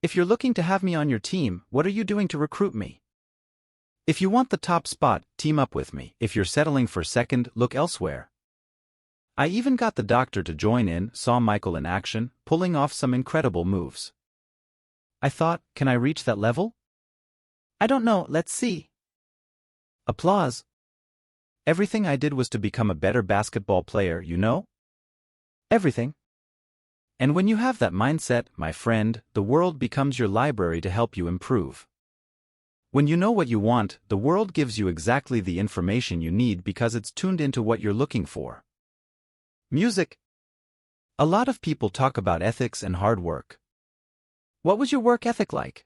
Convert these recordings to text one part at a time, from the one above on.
If you're looking to have me on your team, what are you doing to recruit me? If you want the top spot, team up with me. If you're settling for second, look elsewhere. I even got the doctor to join in, saw Michael in action, pulling off some incredible moves. I thought, can I reach that level? I don't know, let's see. Applause. Everything I did was to become a better basketball player, you know? Everything. And when you have that mindset, my friend, the world becomes your library to help you improve. When you know what you want, the world gives you exactly the information you need because it's tuned into what you're looking for. Music. A lot of people talk about ethics and hard work. What was your work ethic like?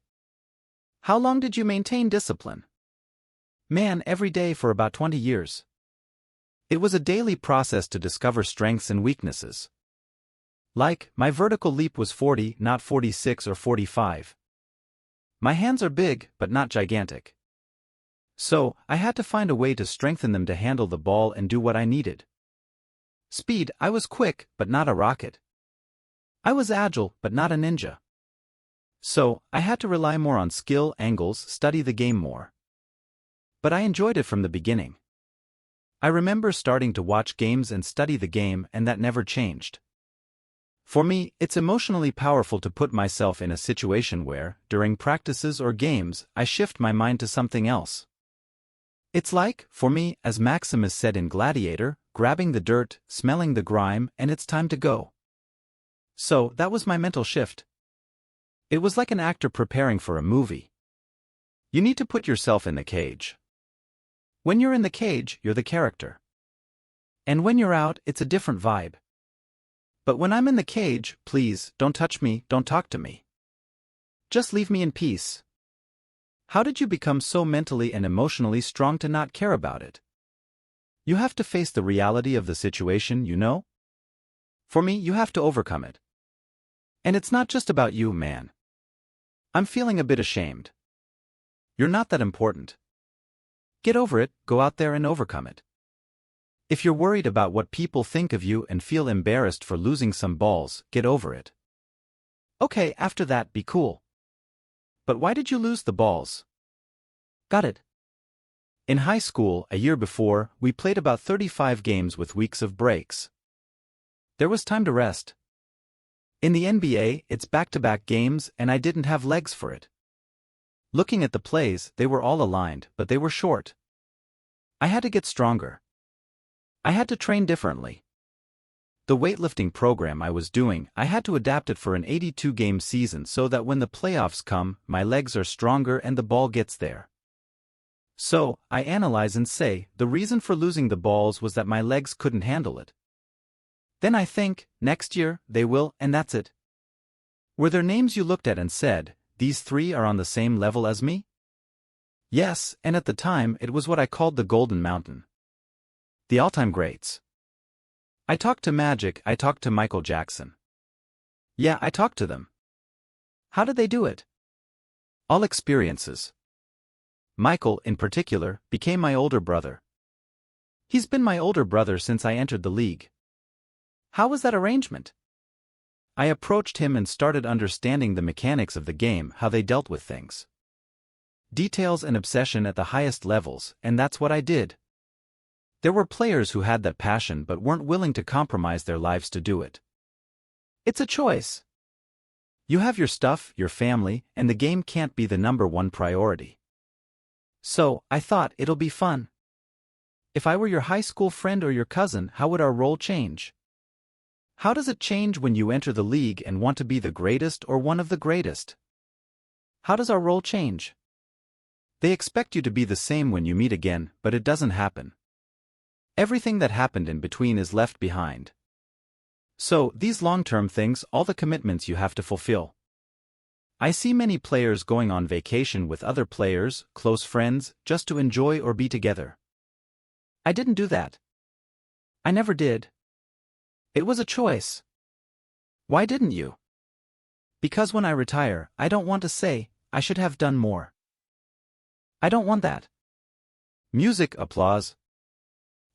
How long did you maintain discipline? Man, every day for about 20 years. It was a daily process to discover strengths and weaknesses. Like, my vertical leap was 40, not 46 or 45. My hands are big, but not gigantic. So, I had to find a way to strengthen them to handle the ball and do what I needed. Speed, I was quick, but not a rocket. I was agile, but not a ninja. So, I had to rely more on skill, angles, study the game more. But I enjoyed it from the beginning. I remember starting to watch games and study the game, and that never changed. For me, it's emotionally powerful to put myself in a situation where, during practices or games, I shift my mind to something else. It's like, for me, as Maximus said in Gladiator, grabbing the dirt, smelling the grime, and it's time to go. So, that was my mental shift. It was like an actor preparing for a movie. You need to put yourself in the cage. When you're in the cage, you're the character. And when you're out, it's a different vibe. But when I'm in the cage, please, don't touch me, don't talk to me. Just leave me in peace. How did you become so mentally and emotionally strong to not care about it? You have to face the reality of the situation, you know? For me, you have to overcome it. And it's not just about you, man. I'm feeling a bit ashamed. You're not that important. Get over it, go out there and overcome it. If you're worried about what people think of you and feel embarrassed for losing some balls, get over it. Okay, after that, be cool. But why did you lose the balls? Got it. In high school, a year before, we played about 35 games with weeks of breaks. There was time to rest. In the NBA, it's back-to-back games, and I didn't have legs for it. Looking at the plays, they were all aligned, but they were short. I had to get stronger. I had to train differently. The weightlifting program I was doing, I had to adapt it for an 82-game season so that when the playoffs come, my legs are stronger and the ball gets there. So, I analyze and say, the reason for losing the balls was that my legs couldn't handle it. Then I think, next year, they will, and that's it. Were there names you looked at and said, these three are on the same level as me? Yes, and at the time, it was what I called the Golden Mountain. The all-time greats. I talked to Magic, I talked to Michael Jackson. Yeah, I talked to them. How did they do it? All experiences. Michael, in particular, became my older brother. He's been my older brother since I entered the league. How was that arrangement? I approached him and started understanding the mechanics of the game, how they dealt with things. Details and obsession at the highest levels, and that's what I did. There were players who had that passion but weren't willing to compromise their lives to do it. It's a choice. You have your stuff, your family, and the game can't be the number one priority. So, I thought it'll be fun. If I were your high school friend or your cousin, how would our role change? How does it change when you enter the league and want to be the greatest or one of the greatest? How does our role change? They expect you to be the same when you meet again, but it doesn't happen. Everything that happened in between is left behind. So, these long-term things, all the commitments you have to fulfill. I see many players going on vacation with other players, close friends, just to enjoy or be together. I didn't do that. I never did. It was a choice. Why didn't you? Because when I retire, I don't want to say, I should have done more. I don't want that. Music applause.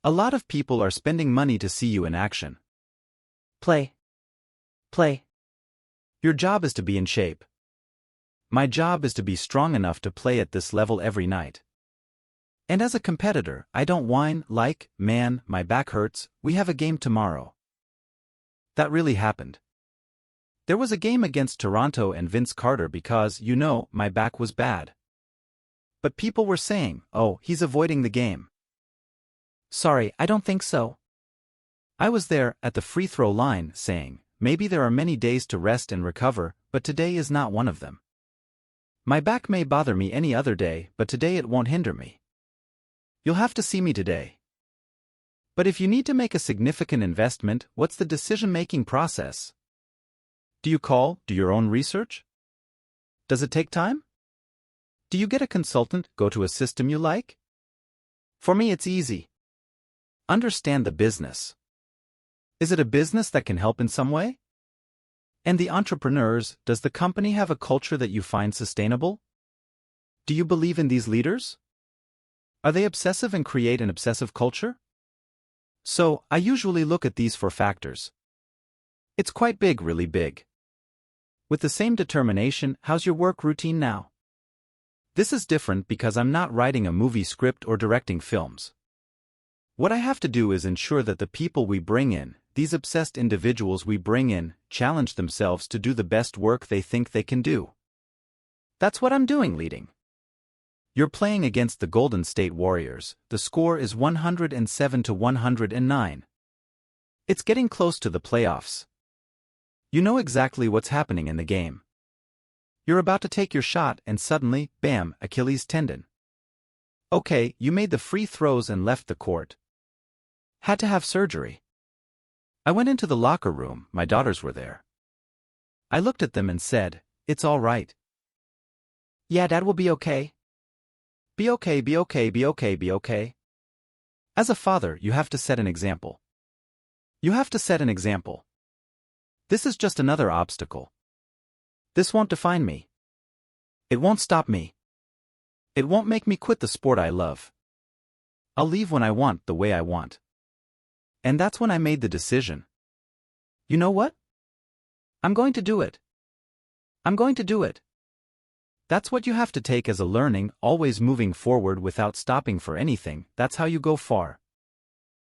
A lot of people are spending money to see you in action. Play. Play. Your job is to be in shape. My job is to be strong enough to play at this level every night. And as a competitor, I don't whine like, man, my back hurts, we have a game tomorrow. That really happened. There was a game against Toronto and Vince Carter because, my back was bad. But people were saying, oh, he's avoiding the game. Sorry, I don't think so. I was there, at the free throw line, saying, maybe there are many days to rest and recover, but today is not one of them. My back may bother me any other day, but today it won't hinder me. You'll have to see me today. But if you need to make a significant investment, what's the decision-making process? Do you do your own research? Does it take time? Do you get a consultant, go to a system you like? For me it's easy. Understand the business. Is it a business that can help in some way? And the entrepreneurs, does the company have a culture that you find sustainable? Do you believe in these leaders? Are they obsessive and create an obsessive culture? So, I usually look at these 4 factors. It's quite big, really big. With the same determination, how's your work routine now? This is different because I'm not writing a movie script or directing films. What I have to do is ensure that the people we bring in, these obsessed individuals we bring in, challenge themselves to do the best work they think they can do. That's what I'm doing leading. You're playing against the Golden State Warriors. The score is 107-109. It's getting close to the playoffs. You know exactly what's happening in the game. You're about to take your shot and suddenly, bam, Achilles tendon. Okay, you made the free throws and left the court. Had to have surgery. I went into the locker room, my daughters were there. I looked at them and said, it's all right. Yeah, Dad will be okay. Be okay, be okay, be okay, be okay. As a father, you have to set an example. You have to set an example. This is just another obstacle. This won't define me. It won't stop me. It won't make me quit the sport I love. I'll leave when I want, the way I want. And that's when I made the decision. You know what? I'm going to do it. I'm going to do it. That's what you have to take as a learning, always moving forward without stopping for anything. That's how you go far.